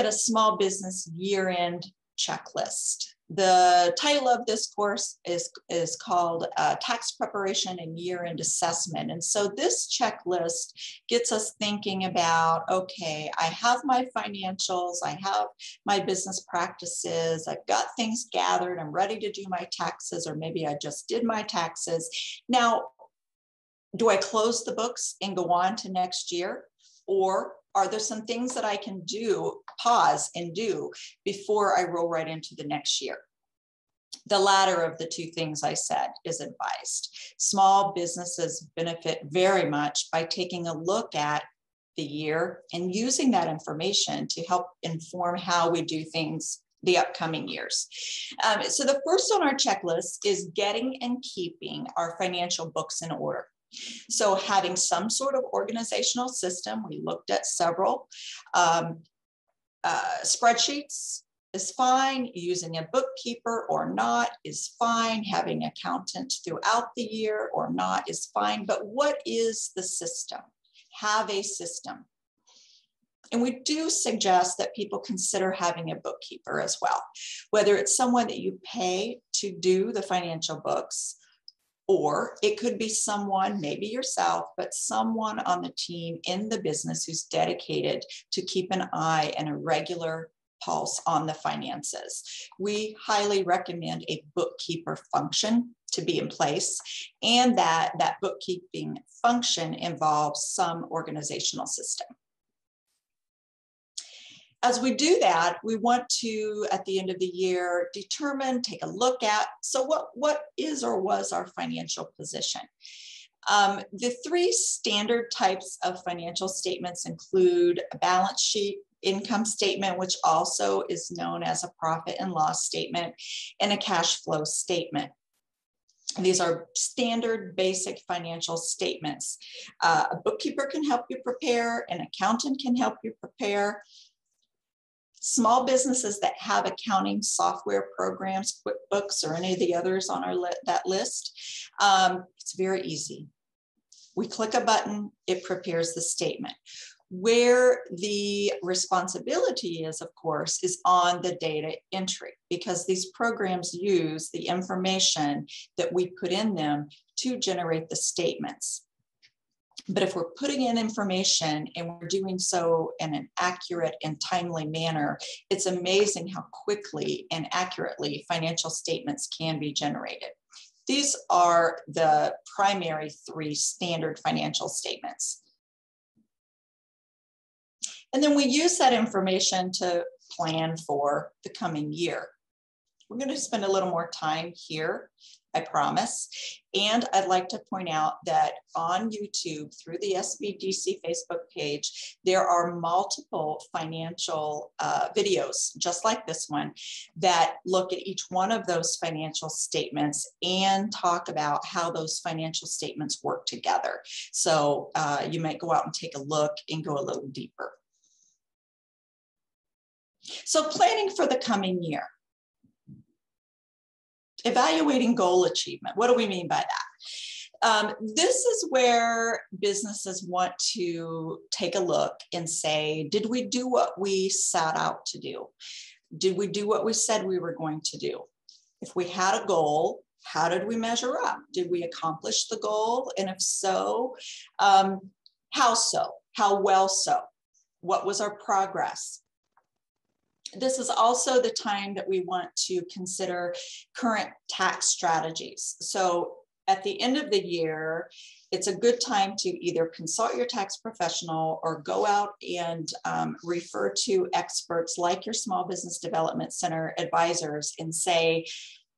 at a small business year-end checklist. The title of this course is called Tax Preparation and Year-End Assessment. And so this checklist gets us thinking about, okay, I have my financials, I have my business practices, I've got things gathered, I'm ready to do my taxes, or maybe I just did my taxes. Now, do I close the books and go on to next year? Or are there some things that I can do, pause and do before I roll right into the next year? The latter of the two things I said is advised. Small businesses benefit very much by taking a look at the year and using that information to help inform how we do things the upcoming years. So the first on our checklist is getting and keeping our financial books in order. So having some sort of organizational system, we looked at several. Spreadsheets is fine. Using a bookkeeper or not is fine. Having an accountant throughout the year or not is fine. But what is the system? Have a system. And we do suggest that people consider having a bookkeeper as well, whether it's someone that you pay to do the financial books, or it could be someone, maybe yourself, but someone on the team in the business who's dedicated to keep an eye and a regular pulse on the finances. We highly recommend a bookkeeper function to be in place, and that bookkeeping function involves some organizational system. As we do that, we want to, at the end of the year, determine, take a look at, so what is or was our financial position? The three standard types of financial statements include a balance sheet, income statement, which also is known as a profit and loss statement, and a cash flow statement. These are standard basic financial statements. A bookkeeper can help you prepare, an accountant can help you prepare. Small businesses that have accounting software programs, QuickBooks or any of the others on that list, it's very easy. We click a button, it prepares the statement. Where the responsibility is, of course, is on the data entry, because these programs use the information that we put in them to generate the statements. But if we're putting in information and we're doing so in an accurate and timely manner, it's amazing how quickly and accurately financial statements can be generated. These are the primary three standard financial statements. And then we use that information to plan for the coming year. We're going to spend a little more time here, I promise. And I'd like to point out that on YouTube, through the SBDC Facebook page, there are multiple financial videos, just like this one, that look at each one of those financial statements and talk about how those financial statements work together. So you might go out and take a look and go a little deeper. So planning for the coming year. Evaluating goal achievement. What do we mean by that? This is where businesses want to take a look and say, did we do what we set out to do? Did we do what we said we were going to do? If we had a goal, how did we measure up? Did we accomplish the goal? And if so, how so? How well so? What was our progress? This is also the time that we want to consider current tax strategies. So at the end of the year, it's a good time to either consult your tax professional or go out and refer to experts like your Small Business Development Center advisors and say,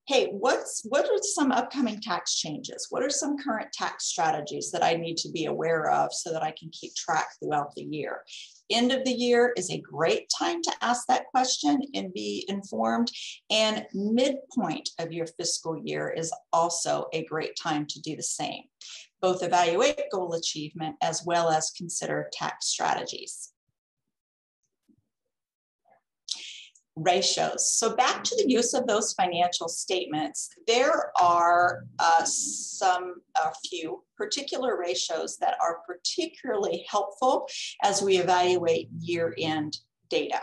hey, what are some upcoming tax changes? What are some current tax strategies that I need to be aware of so that I can keep track throughout the year? End of the year is a great time to ask that question and be informed. And midpoint of your fiscal year is also a great time to do the same. Both evaluate goal achievement as well as consider tax strategies. Ratios. So back to the use of those financial statements, there are a few particular ratios that are particularly helpful as we evaluate year-end data.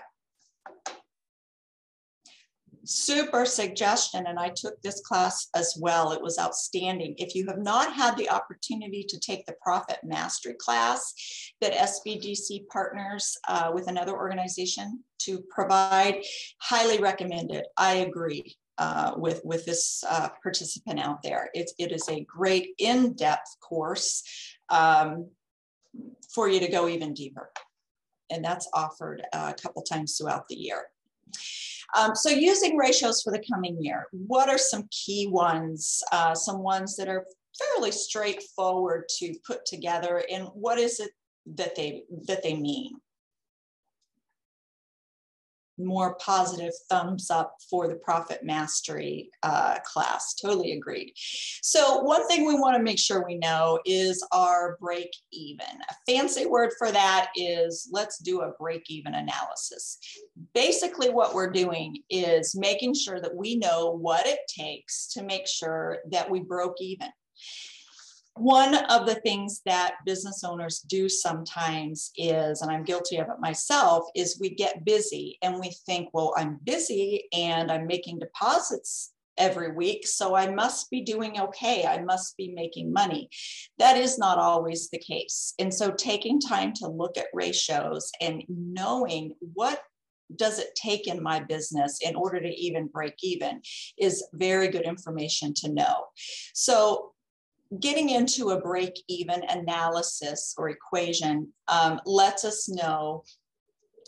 Super suggestion, and I took this class as well. It was outstanding. If you have not had the opportunity to take the Profit Mastery class that SBDC partners with another organization to provide, highly recommended. I agree with this participant out there. It is a great in-depth course for you to go even deeper. And that's offered a couple times throughout the year. So using ratios for the coming year, what are some key ones, some ones that are fairly straightforward to put together, and what is it that they mean? More positive thumbs up for the Profit Mastery class. Totally agreed. So one thing we want to make sure we know is our break even. A fancy word for that is let's do a break even analysis. Basically what we're doing is making sure that we know what it takes to make sure that we broke even. One of the things that business owners do sometimes is, and I'm guilty of it myself, is we get busy and we think, well, I'm busy and I'm making deposits every week, so I must be doing okay. I must be making money. That is not always the case. And so taking time to look at ratios and knowing what does it take in my business in order to even break even is very good information to know. So getting into a break-even analysis or equation lets us know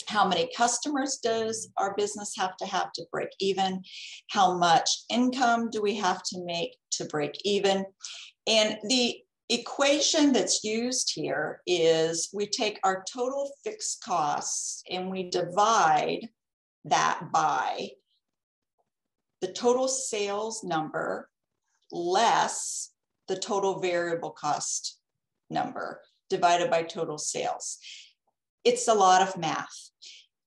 how many customers does our business have to break even, how much income do we have to make to break even. And the equation that's used here is we take our total fixed costs and we divide that by the total sales number less the total variable cost number divided by total sales. It's a lot of math.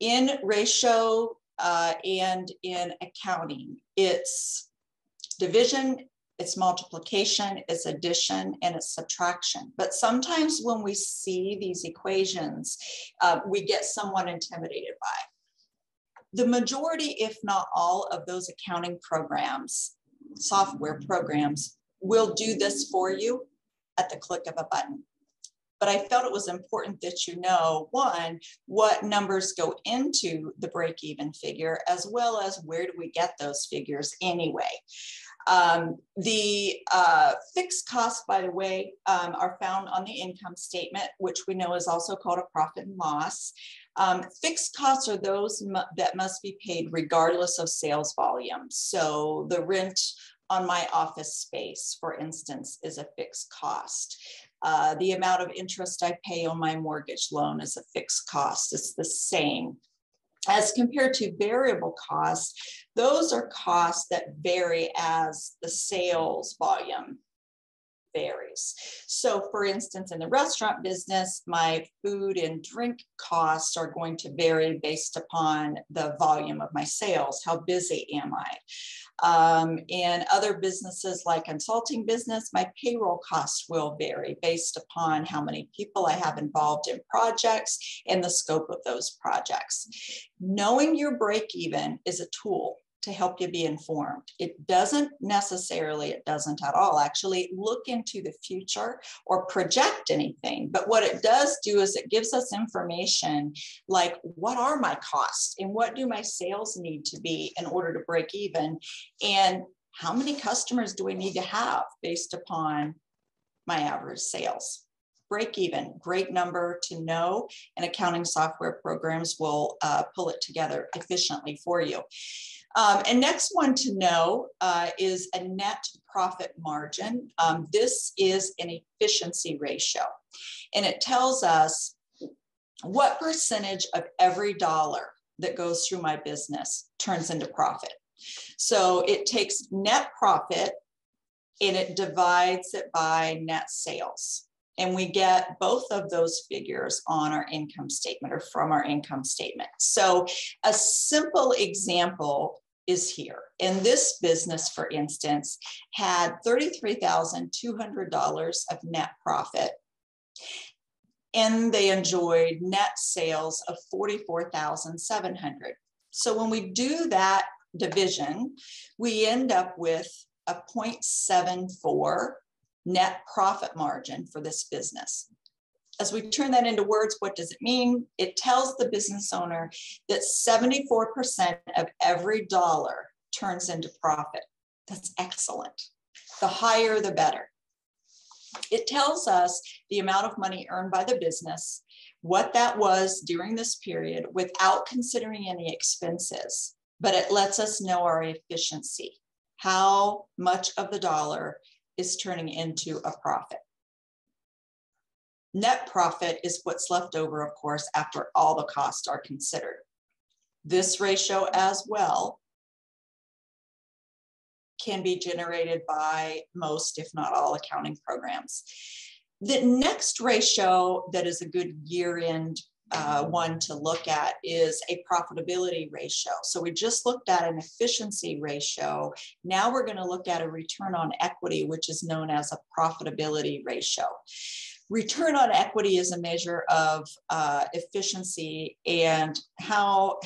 In ratio and in accounting, it's division, it's multiplication, it's addition, and it's subtraction. But sometimes when we see these equations, we get somewhat intimidated by. The majority, if not all, of those accounting programs, software programs, will do this for you at the click of a button. But I felt it was important that you know, one, what numbers go into the break-even figure, as well as where do we get those figures anyway. The fixed costs, by the way, are found on the income statement, which we know is also called a profit and loss. Fixed costs are those that must be paid regardless of sales volume. So the rent on my office space, for instance, is a fixed cost. The amount of interest I pay on my mortgage loan is a fixed cost. It's the same. As compared to variable costs, those are costs that vary as the sales volume varies. So for instance, in the restaurant business, my food and drink costs are going to vary based upon the volume of my sales. How busy am I? In other businesses like consulting business, my payroll costs will vary based upon how many people I have involved in projects and the scope of those projects. Knowing your break even is a tool to help you be informed. It doesn't at all actually look into the future or project anything. But what it does do is it gives us information like, what are my costs and what do my sales need to be in order to break even? And how many customers do I need to have based upon my average sales? Break even, great number to know, and accounting software programs will pull it together efficiently for you. And next one to know is a net profit margin. This is an efficiency ratio, and it tells us what percentage of every dollar that goes through my business turns into profit. So it takes net profit and it divides it by net sales. And we get both of those figures on our income statement or from our income statement. So a simple example is here. And this business, for instance, had $33,200 of net profit. And they enjoyed net sales of $44,700. So when we do that division, we end up with a 0.74 net profit margin for this business. As we turn that into words, what does it mean? It tells the business owner that 74% of every dollar turns into profit. That's excellent. The higher, the better. It tells us the amount of money earned by the business, what that was during this period without considering any expenses, but it lets us know our efficiency, how much of the dollar is turning into a profit. Net profit is what's left over, of course, after all the costs are considered. This ratio as well can be generated by most, if not all, accounting programs. The next ratio that is a good year-end one to look at is a profitability ratio. So we just looked at an efficiency ratio. Now we're going to look at a return on equity, which is known as a profitability ratio. Return on equity is a measure of efficiency and how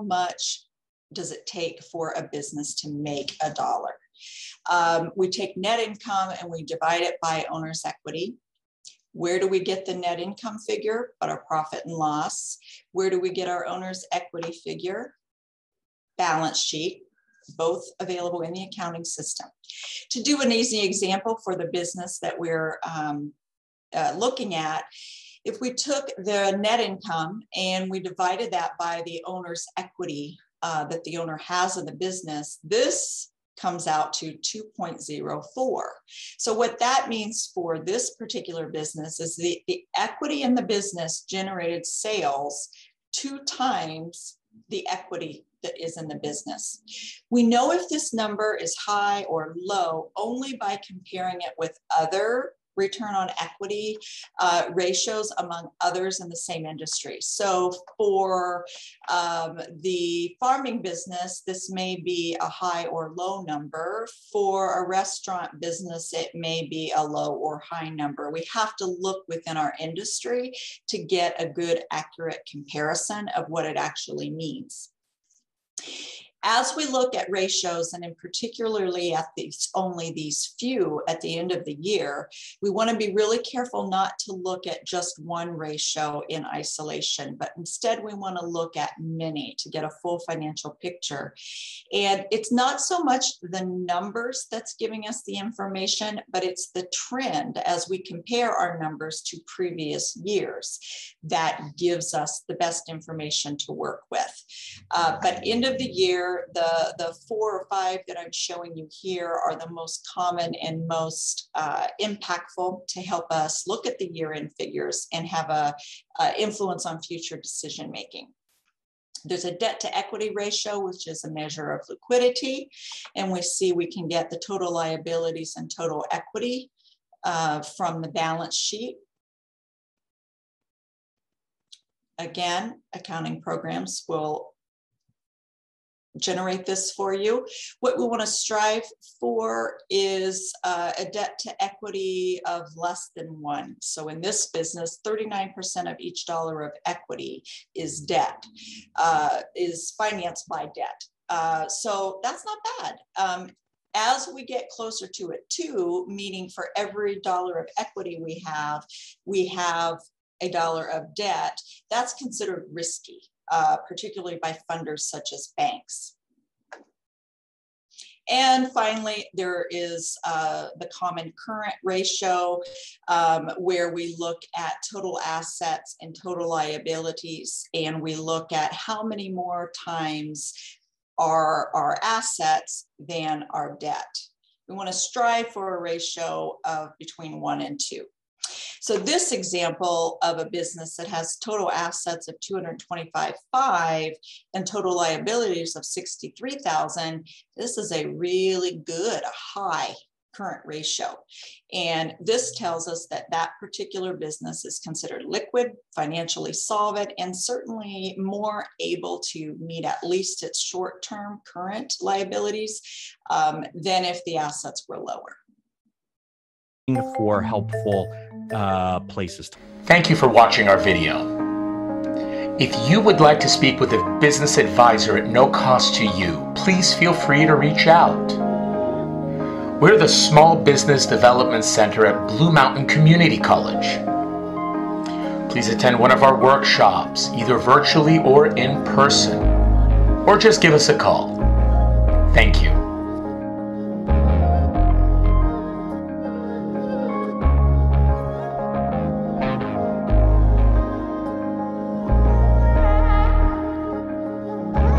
much does it take for a business to make a dollar. We take net income and we divide it by owner's equity. Where do we get the net income figure? But our profit and loss. Where do we get our owner's equity figure? Balance sheet, both available in the accounting system. To do an easy example for the business that we're looking at, if we took the net income and we divided that by the owner's equity that the owner has in the business, this comes out to 2.04. So what that means for this particular business is the equity in the business generated sales 2 times the equity that is in the business. We know if this number is high or low only by comparing it with other return on equity ratios among others in the same industry. So for the farming business, this may be a high or low number. For a restaurant business, it may be a low or high number. We have to look within our industry to get a good, accurate comparison of what it actually means. As we look at ratios, and in particularly at only these few at the end of the year, we want to be really careful not to look at just one ratio in isolation, but instead we want to look at many to get a full financial picture. And it's not so much the numbers that's giving us the information, but it's the trend as we compare our numbers to previous years that gives us the best information to work with. But end of the year, the 4 or 5 that I'm showing you here are the most common and most impactful to help us look at the year-end figures and have a influence on future decision making. There's a debt to equity ratio, which is a measure of liquidity, and we see we can get the total liabilities and total equity from the balance sheet. Again, accounting programs will generate this for you. What we want to strive for is a debt to equity of less than 1. So in this business, 39% of each dollar of equity is debt, is financed by debt. So that's not bad. As we get closer to it too, meaning for every dollar of equity we have a dollar of debt, that's considered risky. Particularly by funders such as banks. And finally, there is the common current ratio where we look at total assets and total liabilities, and we look at how many more times are our assets than our debt. We want to strive for a ratio of between 1 and 2. So this example of a business that has total assets of $225,500 and total liabilities of $63,000, this is a really good, a high current ratio. And this tells us that that particular business is considered liquid, financially solvent, and certainly more able to meet at least its short-term current liabilities than if the assets were lower. For helpful places. Thank you for watching our video. If you would like to speak with a business advisor at no cost to you, please feel free to reach out. We're the Small Business Development Center at Blue Mountain Community College. Please attend one of our workshops, either virtually or in person, or just give us a call. Thank you.